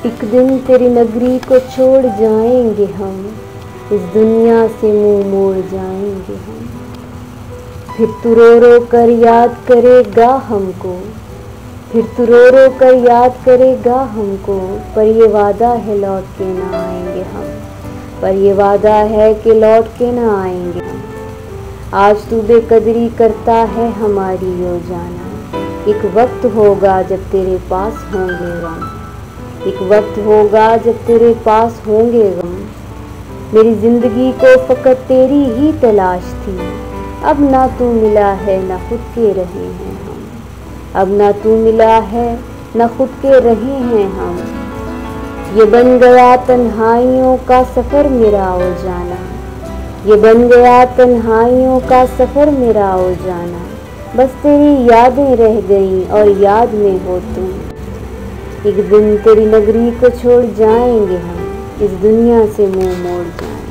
एक दिन तेरी नगरी को छोड़ जाएंगे हम, इस दुनिया से मुंह मोड़ जाएंगे हम। फिर तू रो रो कर याद करेगा हमको, फिर तू रो रो कर याद करेगा हमको। पर ये वादा है लौट के ना आएंगे हम, पर ये वादा है कि लौट के ना आएंगे हम। आज तू बेकदरी करता है हमारी ओ जाना, एक वक्त होगा जब तेरे पास होंगे गम, एक वक्त होगा जब तेरे पास होंगे गम। मेरी जिंदगी को फकत तेरी ही तलाश थी, अब ना तू मिला है ना खुद के रहे हैं हम, अब ना तू मिला है ना खुद के रहे हैं हम। ये बन गया तन्हाइयों का सफ़र मेरा ओ जाना, ये बन गया तन्हाइयों का सफ़र मेरा ओ जाना। बस तेरी यादें रह गईं और याद में हो तुम, एक दिन तेरी नगरी को छोड़ जाएंगे हम, इस दुनिया से मुंह मोड़ जाएंगे।